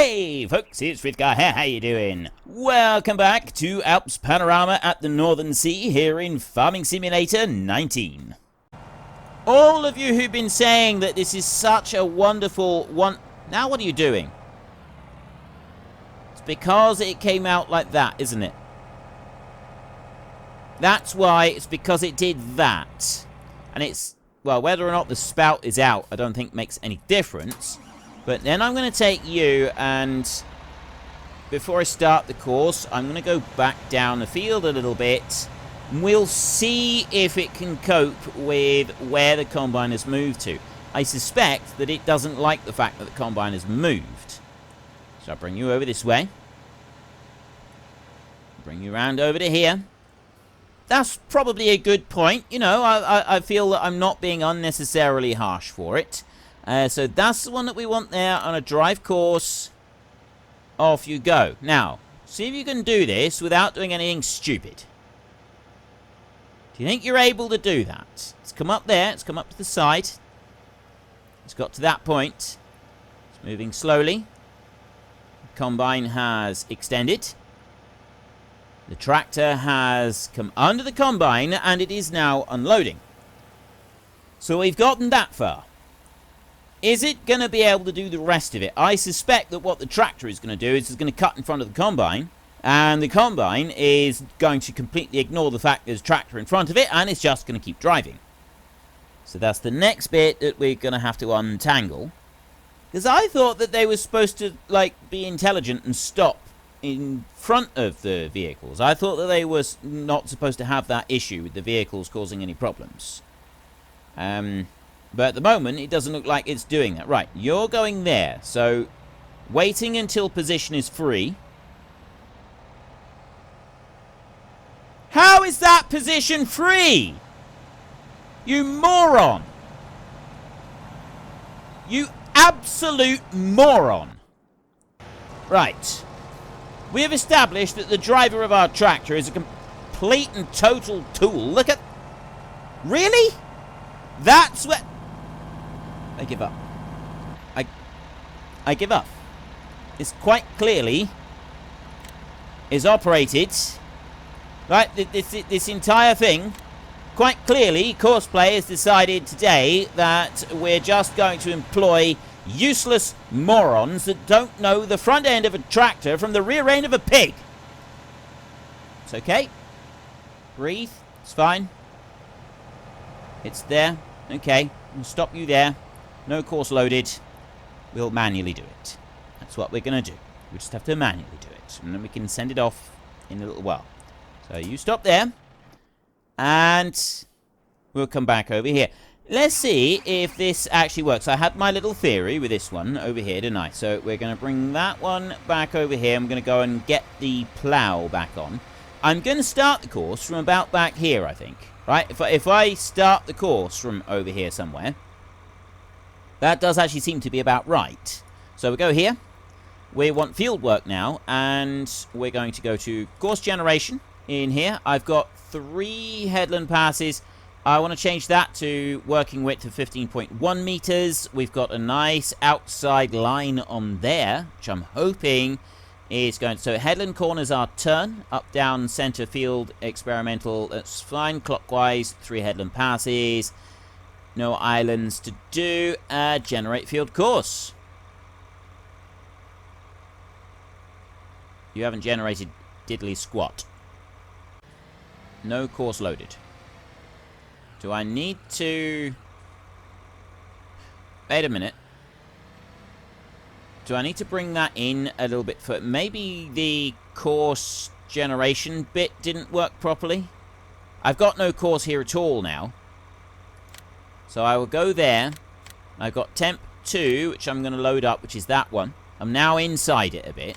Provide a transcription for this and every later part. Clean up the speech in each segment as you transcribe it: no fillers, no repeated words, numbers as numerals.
Hey folks, it's Frithgar here, how you doing? Welcome back to Alps Panorama at the Northern Sea here in Farming Simulator 19. All of you who've been saying that this is such a wonderful one... Now what are you doing? It's because it came out like that, isn't it? That's why, it's because it did that. And it's... Well, whether or not the spout is out, I don't think makes any difference. But then I'm going to take you and before I start the course, I'm going to go back down the field a little bit. We'll see if it can cope with where the combine has moved to. I suspect that it doesn't like the fact that the combine has moved. So I'll bring you over this way. Bring you around over to here. That's probably a good point. You know, I feel that I'm not being unnecessarily harsh for it. So that's the one that we want there on a drive course. Off you go. Now, see if you can do this without doing anything stupid. Do you think you're able to do that? It's come up there. It's come up to the side. It's got to that point. It's moving slowly. The combine has extended. The tractor has come under the combine and it is now unloading. So we've gotten that far. Is it going to be able to do the rest of it? I suspect that what the tractor is going to do is it's going to cut in front of the combine. And the combine is going to completely ignore the fact there's a tractor in front of it. And it's just going to keep driving. So that's the next bit that we're going to have to untangle. Because I thought that they were supposed to, like, be intelligent and stop in front of the vehicles. I thought that they were not supposed to have that issue with the vehicles causing any problems. But at the moment, it doesn't look like it's doing that. Right, you're going there. So, waiting until position is free. How is that position free? You moron! You absolute moron! Right. We have established that the driver of our tractor is a complete and total tool. Look at... Really? That's what... I give up. I give up. This quite clearly is operated. Right, this entire thing, quite clearly, Courseplay has decided today that we're just going to employ useless morons that don't know the front end of a tractor from the rear end of a pig. It's okay. Breathe. It's fine. It's there. Okay. We'll stop you there. No course loaded. We'll manually do it. That's what we're going to do. We just have to manually do it. And then we can send it off in a little while. So you stop there. And we'll come back over here. Let's see if this actually works. I had my little theory with this one over here, didn't I? So we're going to bring that one back over here. I'm going to go and get the plow back on. I'm going to start the course from about back here, I think. Right? If I start the course from over here somewhere, that does actually seem to be about right. So we go here. We want field work now. And we're going to go to course generation in here. I've got 3 headland passes. I want to change that to working width of 15.1 meters. We've got a nice outside line on there, which I'm hoping is going to... So headland corners are turn, up, down, center, field, experimental. That's fine. Clockwise, 3 headland passes. No islands to do. Generate field course. You haven't generated diddly squat. No course loaded. Do I need to... Wait a minute. Do I need to bring that in a little bit further? Maybe the course generation bit didn't work properly. I've got no course here at all now. So I will go there. I've got temp 2, which I'm going to load up, which is that one. I'm now inside it a bit.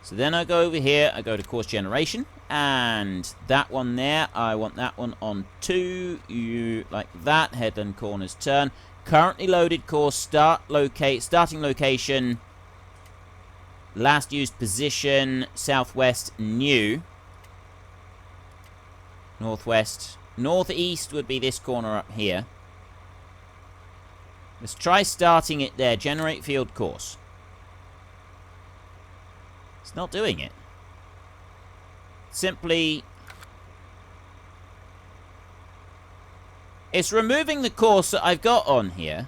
So then I go over here. I go to course generation. And that one there, I want that one on 2. You like that. Headland corners turn. Currently loaded course. Starting location. Last used position. Southwest new. Northwest. Northeast would be this corner up here. Let's try starting it there. Generate field course. It's not doing it. Simply... It's removing the course that I've got on here.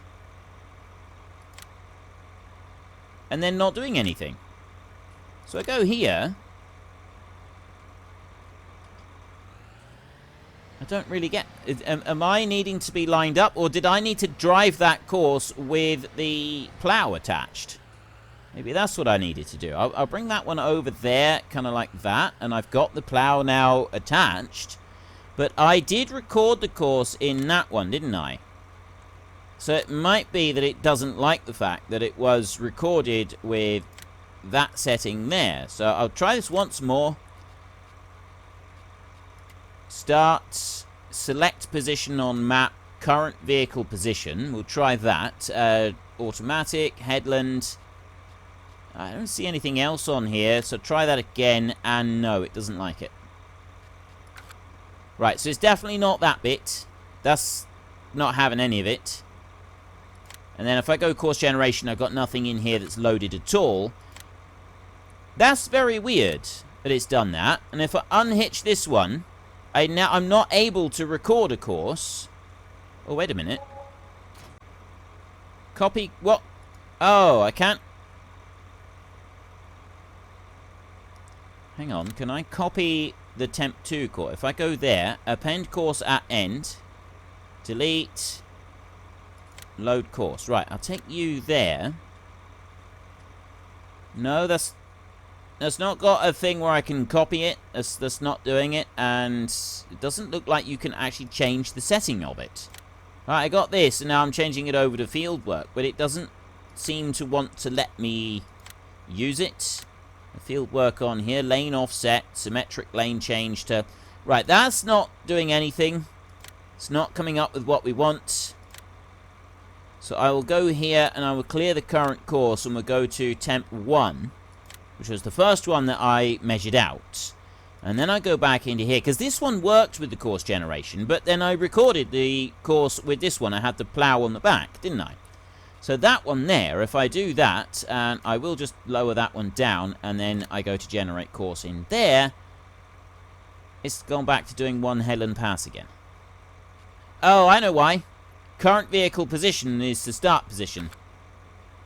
And then not doing anything. So I go here. I don't really get... Am I needing to be lined up? Or did I need to drive that course with the plough attached? Maybe that's what I needed to do. I'll bring that one over there, kind of like that. And I've got the plough now attached. But I did record the course in that one, didn't I? So it might be that it doesn't like the fact that it was recorded with that setting there. So I'll try this once more. Start, select position on map, current vehicle position. We'll try that. Automatic, headland. I don't see anything else on here, so try that again, and no, it doesn't like it. Right, so it's definitely not that bit. That's not having any of it. And then if I go course generation, I've got nothing in here that's loaded at all. That's very weird that it's done that. And if I unhitch this one, I'm not able to record a course. Oh, wait a minute. Copy, what? Oh, I can't. Hang on, can I copy the temp 2 course? If I go there, append course at end, delete, load course. Right, I'll take you there. No, that's not got a thing where I can copy it. That's not doing it, and it doesn't look like you can actually change the setting of it. Right, I got this, and now I'm changing it over to field work, but it doesn't seem to want to let me use it. Field work on here, lane offset, symmetric lane change to... Right, that's not doing anything. It's not coming up with what we want. So I will go here and I will clear the current course and we'll go to temp 1, which was the first one that I measured out. And then I go back into here, because this one worked with the course generation, but then I recorded the course with this one. I had the plough on the back, didn't I? So that one there, if I do that, and I will just lower that one down, and then I go to generate course in there, it's gone back to doing one headland pass again. Oh, I know why. Current vehicle position is the start position.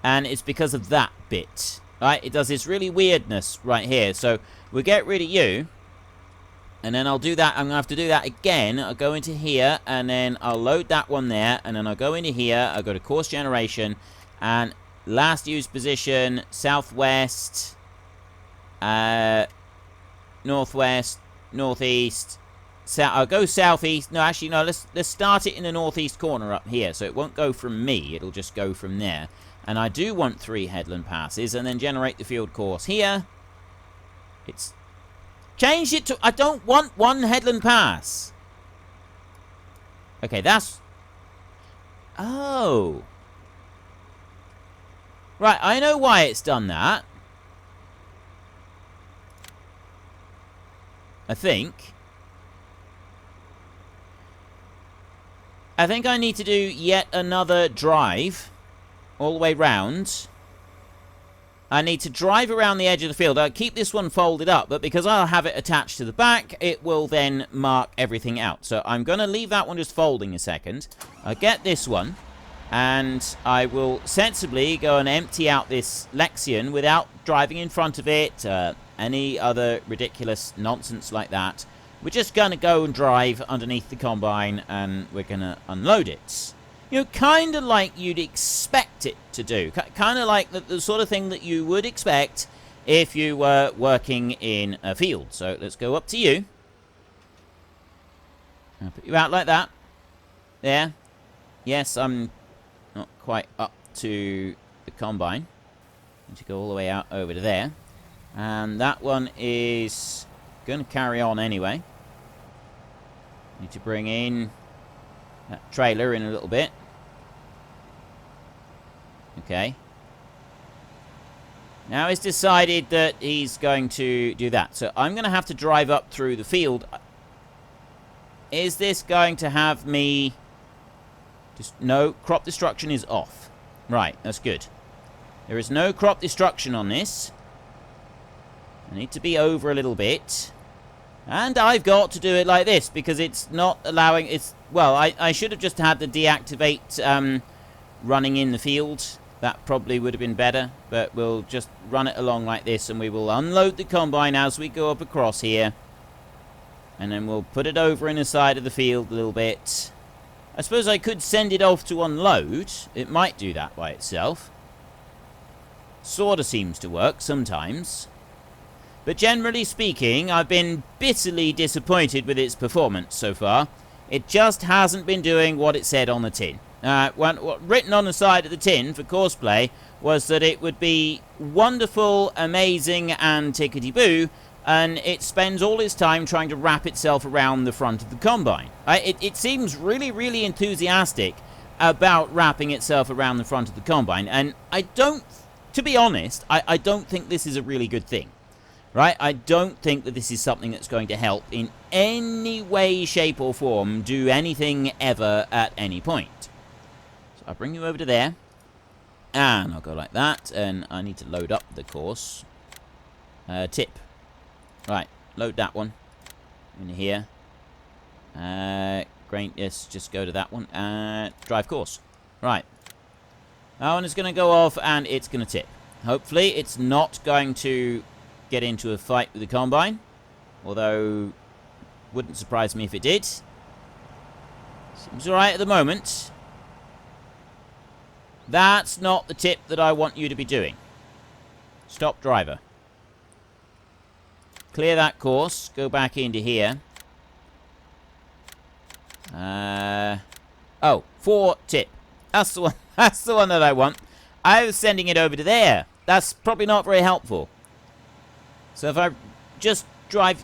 And it's because of that bit. Right, it does this really weirdness right here. So we'll get rid of you. And then I'll do that. I'm going to have to do that again. I'll go into here, and then I'll load that one there. And then I'll go into here. I'll go to course generation. And last used position, southwest, northwest, northeast. I'll go southeast. No, actually, no. Let's start it in the northeast corner up here. So it won't go from me. It'll just go from there. And I do want 3 headland passes. And then generate the field course here. It's... Change it to... I don't want 1 headland pass. Okay, that's... Oh. Right, I know why it's done that. I think I need to do yet another drive all the way round. I need to drive around the edge of the field. I'll keep this one folded up, but because I'll have it attached to the back, it will then mark everything out. So I'm going to leave that one just folding a second. I'll get this one, and I will sensibly go and empty out this Lexion without driving in front of it, any other ridiculous nonsense like that. We're just going to go and drive underneath the combine, and we're going to unload it. You know, kind of like you'd expect it to do. Kind of like the sort of thing that you would expect if you were working in a field. So let's go up to you. I'll put you out like that. There. Yes, I'm not quite up to the combine. Need to go all the way out over to there. And that one is going to carry on anyway. Need to bring in that trailer in a little bit. Okay. Now he's decided that he's going to do that. So I'm going to have to drive up through the field. Is this going to have me... No, crop destruction is off. Right, that's good. There is no crop destruction on this. I need to be over a little bit. And I've got to do it like this because it's not allowing... Well, I should have just had the deactivate running in the field. That probably would have been better. But we'll just run it along like this and we will unload the combine as we go up across here. And then we'll put it over in the side of the field a little bit. I suppose I could send it off to unload. It might do that by itself. Sort of seems to work sometimes. But generally speaking, I've been bitterly disappointed with its performance so far. It just hasn't been doing what it said on the tin. What written on the side of the tin for Courseplay was that it would be wonderful, amazing, and tickety-boo, and it spends all its time trying to wrap itself around the front of the combine. It seems really, really enthusiastic about wrapping itself around the front of the combine, and to be honest, I don't think this is a really good thing. Right? I don't think that this is something that's going to help in any way, shape, or form do anything ever at any point. So I'll bring you over to there. And I'll go like that. And I need to load up the course. Tip. Right. Load that one. In here. Grain. Yes, just go to that one. Drive course. Right. That one is going to go off and it's going to tip. Hopefully it's not going to get into a fight with the combine, although wouldn't surprise me if it did. Seems alright at the moment. That's not the tip that I want you to be doing. Stop, driver. Clear that course, go back into here. Oh, 4 tip. That's the one. That's the one that I want. I was sending it over to there. That's probably not very helpful. So if I just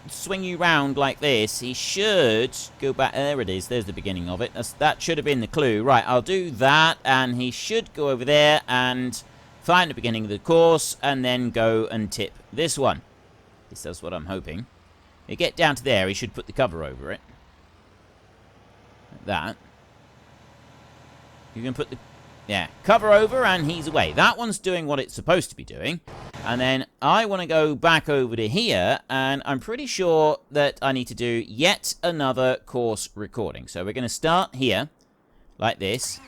swing you round like this, he should go back. There it is. There's the beginning of it. That should have been the clue. Right, I'll do that, and he should go over there and find the beginning of the course, and then go and tip this one. At least that's what I'm hoping. If you get down to there, he should put the cover over it. Like that. You can put the... Yeah, cover over, and he's away. That one's doing what it's supposed to be doing. And then I want to go back over to here, and I'm pretty sure that I need to do yet another course recording. So we're going to start here, like this.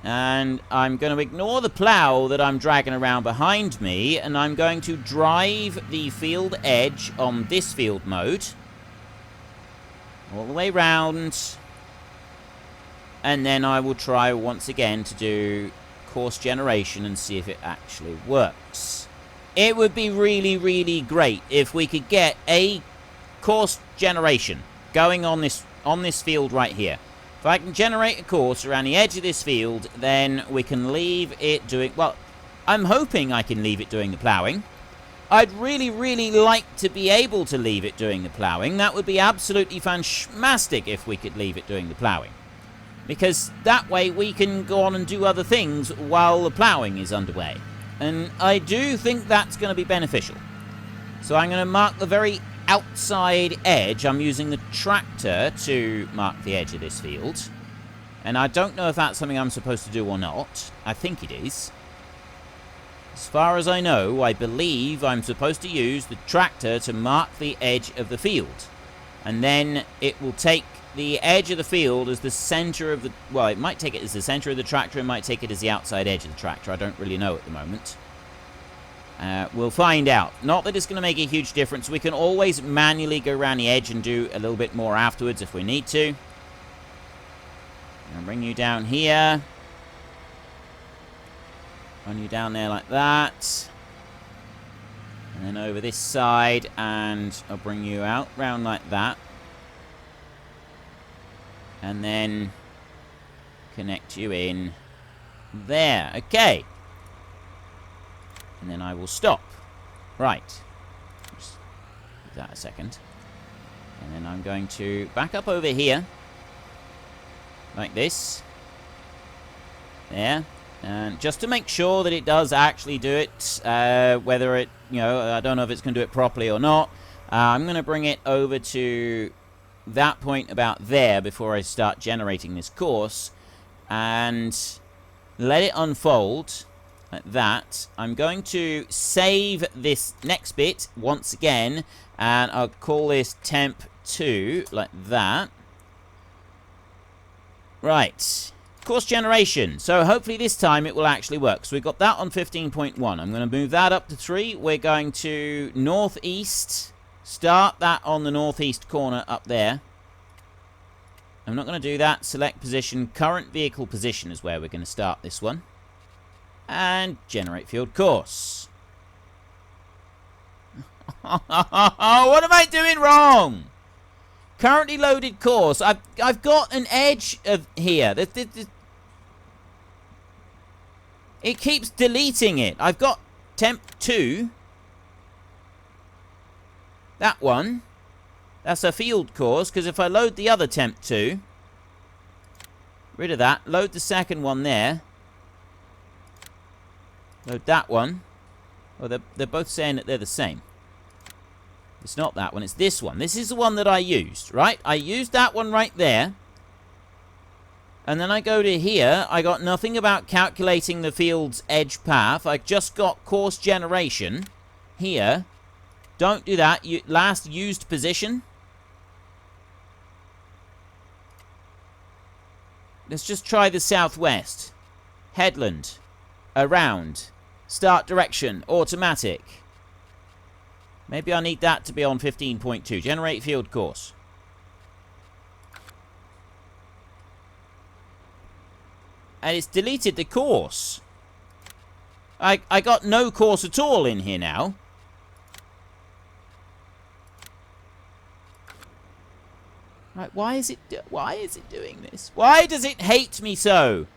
And I'm going to ignore the plow that I'm dragging around behind me, and I'm going to drive the field edge on this field mode. All the way round. And then I will try once again to do course generation and see if it actually works. It would be really, really great if we could get a course generation going on this field right here. If I can generate a course around the edge of this field, then we can leave it doing... Well, I'm hoping I can leave it doing the ploughing. I'd really, really like to be able to leave it doing the ploughing. That would be absolutely fantastic if we could leave it doing the ploughing. Because that way we can go on and do other things while the ploughing is underway. And I do think that's going to be beneficial. So I'm going to mark the very outside edge. I'm using the tractor to mark the edge of this field. And I don't know if that's something I'm supposed to do or not. I think it is. As far as I know, I believe I'm supposed to use the tractor to mark the edge of the field. And then it will take the edge of the field as the center of the... Well, it might take it as the center of the tractor. It might take it as the outside edge of the tractor. I don't really know at the moment. We'll find out. Not that it's going to make a huge difference. We can always manually go around the edge and do a little bit more afterwards if we need to. I'll bring you down here. Run you down there like that. And then over this side, and I'll bring you out round like that. And then connect you in there. Okay. And then I will stop. Right. Just give that a second. And then I'm going to back up over here. Like this. There. And just to make sure that it does actually do it, whether it, I don't know if it's going to do it properly or not. I'm going to bring it over to that point about there before I start generating this course. And let it unfold. like that. I'm going to save this next bit once again, and I'll call this temp 2, like that. Right. Course generation. So hopefully this time it will actually work. So we've got that on 15.1. I'm going to move that up to 3. We're going to northeast. Start that on the northeast corner up there. I'm not going to do that. Select position. Current vehicle position is where we're going to start this one. And generate field course. What am I doing wrong? Currently loaded course. I've got an edge of here. It keeps deleting it. I've got temp 2. That one. That's a field course, because if I load the other temp 2, rid of that, load the second one there, load that one. Oh, they're both saying that they're the same. It's not that one, it's this one. This is the one that I used, right? I used that one right there. And then I go to here. I got nothing about calculating the field's edge path. I just got course generation here. Don't do that. Last used position. Let's just try the southwest. Headland. Around. Start direction. Automatic. Maybe I need that to be on 15.2. Generate field course. And it's deleted the course. I got no course at all in here now. Right, why is it doing this? Why does it hate me so?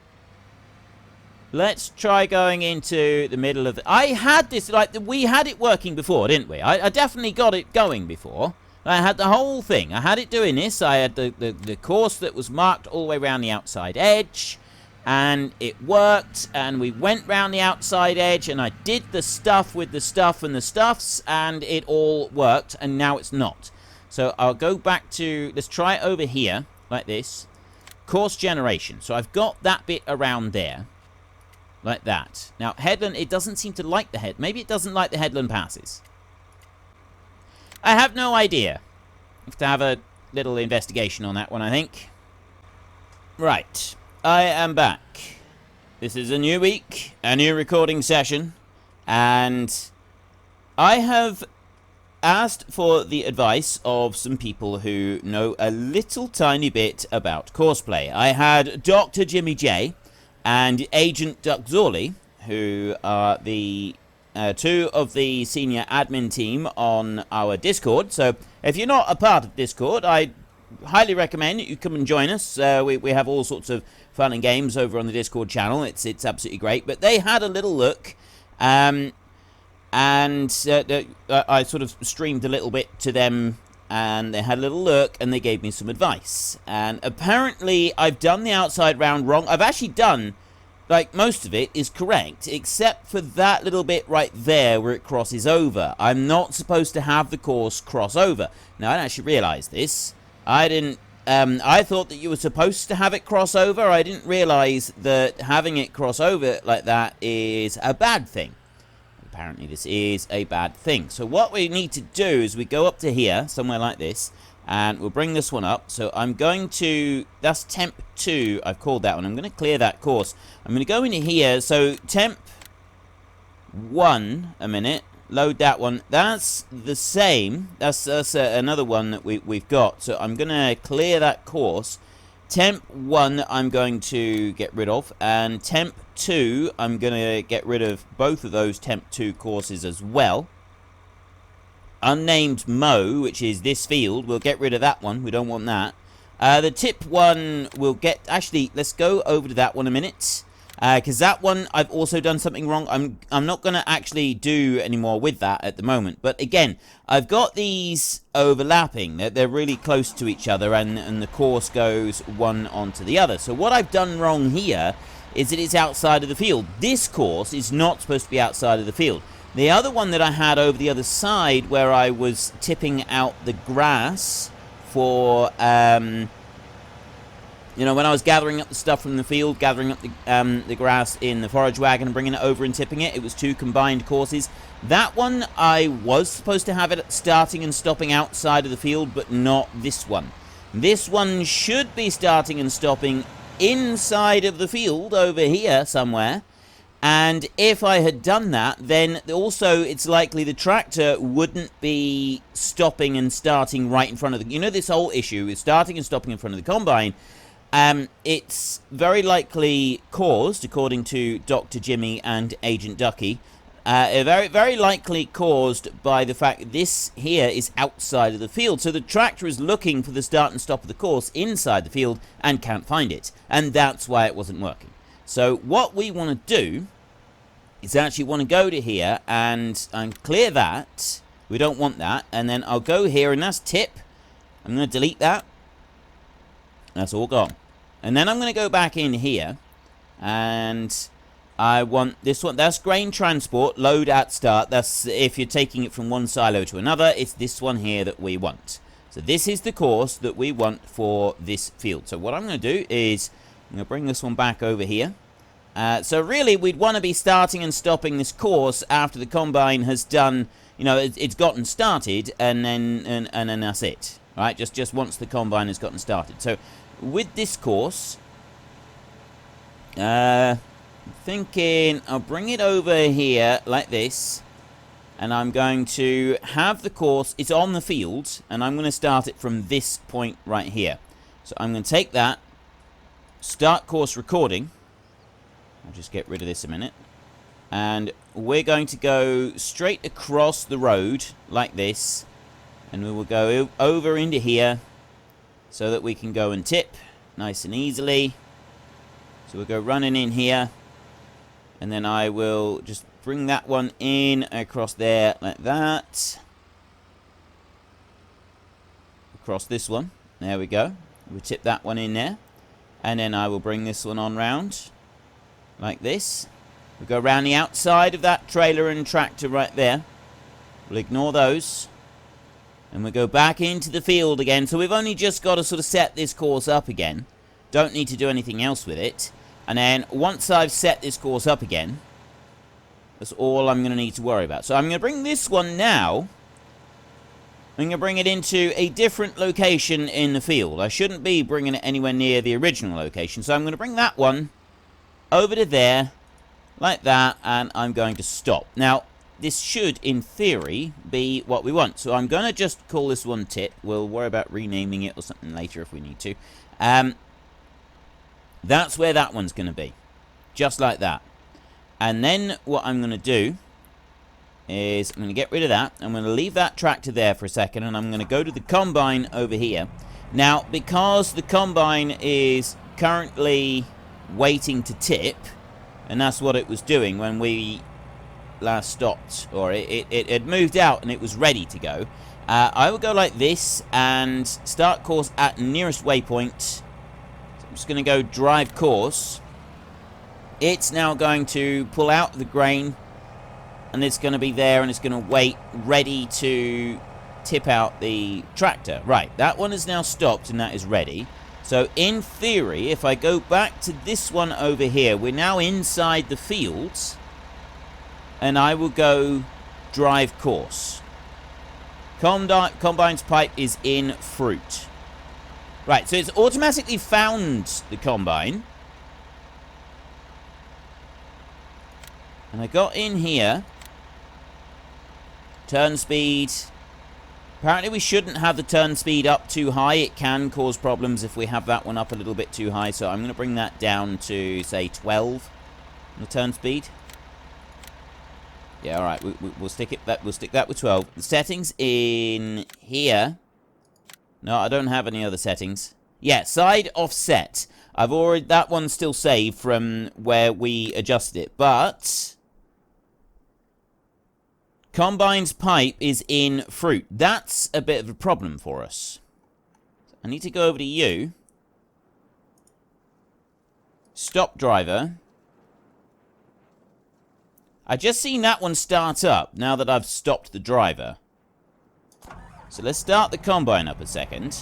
Let's try going into the middle of the... I had this, we had it working before, didn't we? I definitely got it going before. I had the whole thing. I had it doing this. I had the course that was marked all the way around the outside edge. And it worked. And we went round the outside edge. And I did the stuff with the stuff and the stuffs. And it all worked. And now it's not. So I'll go back to... Let's try it over here. Like this. Course generation. So I've got that bit around there. Like that. Now, headland, it doesn't seem to like the head. Maybe it doesn't like the headland passes. I have no idea. Have to have a little investigation on that one, I think. Right. I am back. This is a new week, a new recording session, and I have asked for the advice of some people who know a little tiny bit about Courseplay. I had Dr. Jimmy J and Agent Duck Zorley, who are the two of the senior admin team on our Discord. So if you're not a part of Discord, I highly recommend you come and join us. We have all sorts of fun and games over on the Discord channel. It's absolutely great. But they had a little look, and I sort of streamed a little bit to them, and they had a little look, and they gave me some advice. And apparently, I've done the outside round wrong. I've actually done, like, most of it is correct, except for that little bit right there where it crosses over. I'm not supposed to have the course cross over. Now, I didn't actually realise this. I didn't, I thought that you were supposed to have it cross over. I didn't realise that having it cross over like that is a bad thing. Apparently this is a bad thing. So what we need to do is we go up to here, somewhere like this, and we'll bring this one up. So I'm going to, that's temp 2, I've called that one. I'm going to clear that course. I'm going to go into here. So temp 1, a minute, load that one. That's the same. That's another one that we've got. So I'm going to clear that course. Temp 1 I'm going to get rid of, and temp 2 I'm going to get rid of both of those temp 2 courses as well. Unnamed Mo, which is this field, we'll get rid of that one. We don't want that. The tip 1 we'll get... Actually, let's go over to that one a minute, because that one I've also done something wrong. I'm not going to actually do any more with that at the moment. But again, I've got these overlapping. They're really close to each other, and the course goes one onto the other. So what I've done wrong here is that it's outside of the field. This course is not supposed to be outside of the field. The other one that I had over the other side, where I was tipping out the grass for You know, when I was gathering up the stuff from the field, gathering up the grass in the forage wagon and bringing it over and tipping it, it was 2 combined courses. That one, I was supposed to have it starting and stopping outside of the field, but not this one. This one should be starting and stopping inside of the field over here somewhere. And if I had done that, then also it's likely the tractor wouldn't be stopping and starting right in front of the... You know, this whole issue is starting and stopping in front of the combine. It's very likely caused, according to Dr. Jimmy and Agent Ducky, very likely caused by the fact this here is outside of the field. So the tractor is looking for the start and stop of the course inside the field and can't find it. And that's why it wasn't working. So what we want to do is actually want to go to here and clear that. We don't want that. And then I'll go here, and that's tip. I'm going to delete that. That's all gone. And then I'm going to go back in here, and I want this one. That's grain transport, load at start. That's if you're taking it from one silo to another. It's this one here that we want. So this is the course that we want for this field. So what I'm going to do is I'm going to bring this one back over here. So really, we'd want to be starting and stopping this course after the combine has done, you know, it's gotten started, and then that's it, right? Just once the combine has gotten started. So with this course, I'm thinking I'll bring it over here like this, and I'm going to have the course, it's on the field, and I'm going to start it from this point right here. So I'm going to take that, start course recording. I'll just get rid of this a minute. And we're going to go straight across the road like this, and we will go over into here so that we can go and tip nice and easily. So we'll go running in here, and then I will just bring that one in across there like that. Across this one. There we go. We'll tip that one in there. And then I will bring this one on round like this. We'll go around the outside of that trailer and tractor right there. We'll ignore those. And we'll go back into the field again. So we've only just got to sort of set this course up again. Don't need to do anything else with it. And then once I've set this course up again, that's all I'm going to need to worry about. So I'm going to bring this one now. I'm going to bring it into a different location in the field. I shouldn't be bringing it anywhere near the original location. So I'm going to bring that one over to there, like that, and I'm going to stop. Now, this should, in theory, be what we want. So I'm going to just call this one tip. We'll worry about renaming it or something later if we need to. That's where that one's going to be. Just like that. And then what I'm going to do is I'm going to get rid of that. I'm going to leave that tractor there for a second, and I'm going to go to the combine over here. Now, because the combine is currently waiting to tip, and that's what it was doing when we last stopped, or it had moved out and it was ready to go. I will go like this and start course at nearest waypoint. So I'm just going to go drive course. It's now going to pull out the grain, and it's going to be there, and it's going to wait ready to tip out the tractor. Right, that one is now stopped, and that is ready. So in theory, if I go back to this one over here, we're now inside the fields, and I will go drive course. Combine's pipe is in fruit. Right, so it's automatically found the combine. And I got in here. Turn speed. Apparently we shouldn't have the turn speed up too high. It can cause problems if we have that one up a little bit too high. So I'm going to bring that down to, say, 12 on the turn speed. Yeah, all right. We'll stick that with 12. The settings in here. No, I don't have any other settings. Yeah, side offset. I've already... That one's still saved from where we adjusted it. But... Combine's pipe is in fruit. That's a bit of a problem for us. I need to go over to you. Stop driver. I just seen that one start up now that I've stopped the driver. So let's start the combine up a second.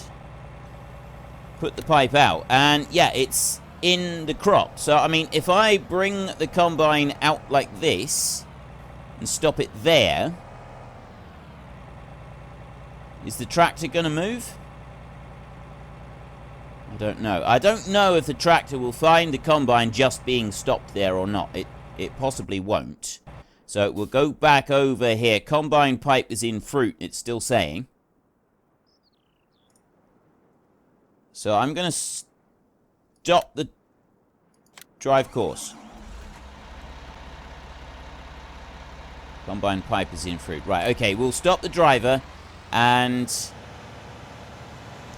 put the pipe out. And yeah, it's in the crop. So, I mean, if I bring the combine out like this and stop it there, is the tractor going to move? I don't know. I don't know if the tractor will find the combine just being stopped there or not. It possibly won't. So we'll go back over here. Combine pipe is in fruit, it's still saying. So I'm going to stop the drive course. Combine pipe is in fruit. Right, okay, we'll stop the driver, and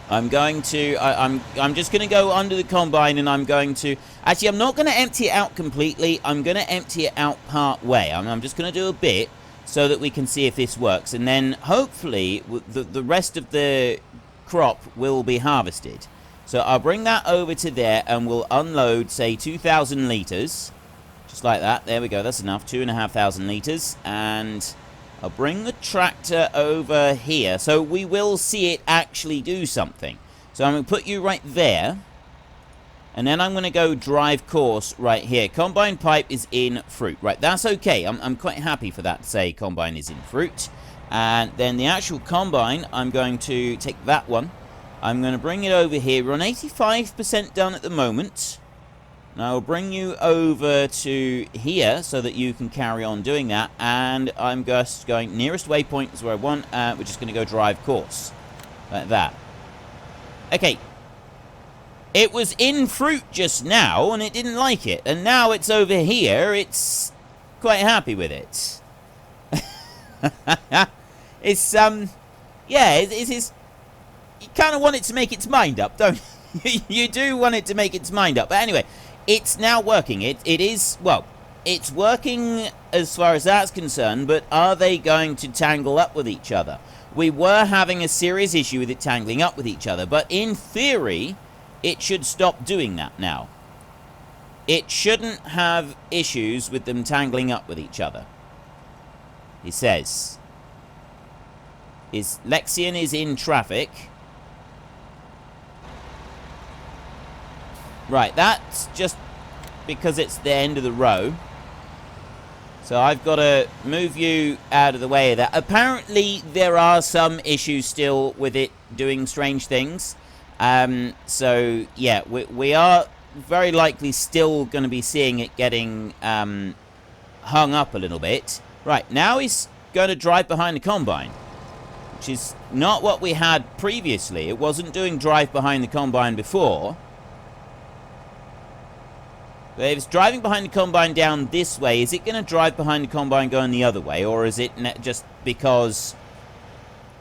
I'm going to, I'm just going to go under the combine, and I'm going to, actually I'm not going to empty it out completely, I'm going to empty it out part way. I'm just going to do a bit so that we can see if this works, and then hopefully the rest of the crop will be harvested. So I'll bring that over to there, and we'll unload, say, 2,000 litres, just like that. There we go, that's enough, 2,500 litres, and I'll bring the tractor over here, so we will see it actually do something. So I'm going to put you right there, and then I'm going to go drive course right here. Combine pipe is in fruit. Right, that's okay. I'm quite happy for that to say combine is in fruit. And then the actual combine, I'm going to take that one. I'm going to bring it over here. We're on 85% done at the moment. Now I'll bring you over to here so that you can carry on doing that. And I'm just going nearest waypoint is where I want. We're just going to go drive course. Like that. Okay. It was in fruit just now and it didn't like it. And now it's over here. It's quite happy with it. It's, yeah, it's you kind of want it to make its mind up, don't you? You do want it to make its mind up. But anyway, it's now working. It is, well, it's working as far as that's concerned, but are they going to tangle up with each other? We were having a serious issue with it tangling up with each other, but in theory, it should stop doing that now. It shouldn't have issues with them tangling up with each other. He says. Lexian is in traffic. Right, that's just because it's the end of the row. So I've got to move you out of the way of that. Apparently, there are some issues still with it doing strange things. So, yeah, we are very likely still going to be seeing it getting hung up a little bit. Right, now he's going to drive behind the combine, which is not what we had previously. It wasn't doing drive behind the combine before. But if it's driving behind the combine down this way, is it going to drive behind the combine going the other way? Or is it just because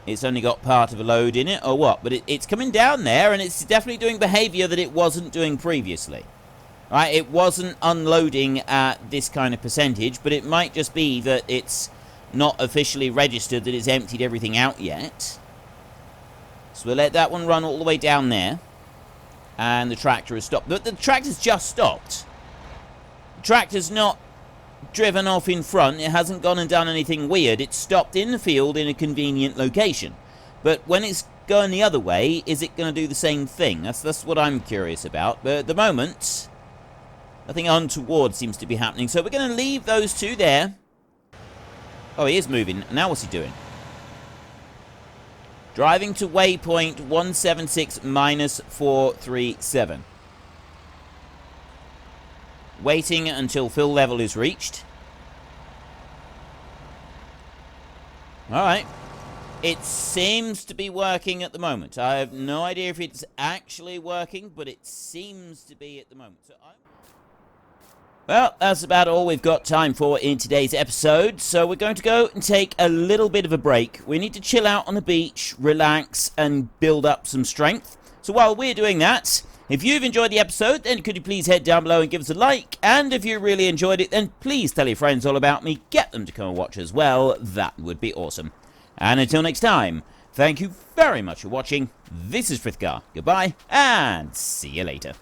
it's only got part of a load in it, or what? But it's coming down there, and it's definitely doing behavior that it wasn't doing previously. Right? It wasn't unloading at this kind of percentage, but it might just be that it's not officially registered that it's emptied everything out yet. So we'll let that one run all the way down there. And the tractor has stopped. But the tractor's just stopped. The tractor's not driven off in front. It hasn't gone and done anything weird. It's stopped in the field in a convenient location. But when it's going the other way, is it going to do the same thing? That's what I'm curious about. But at the moment, nothing untoward seems to be happening. So we're going to leave those two there. Oh, he is moving. Now what's he doing? Driving to waypoint 176 minus 437. Waiting until fill level is reached. Alright. It seems to be working at the moment. I have no idea if it's actually working, but it seems to be at the moment. So well, that's about all we've got time for in today's episode. So we're going to go and take a little bit of a break. We need to chill out on the beach, relax, and build up some strength. So while we're doing that, if you've enjoyed the episode, then could you please head down below and give us a like? And if you really enjoyed it, then please tell your friends all about me. Get them to come and watch as well. That would be awesome. And until next time, thank you very much for watching. This is Frithgar. Goodbye, and see you later.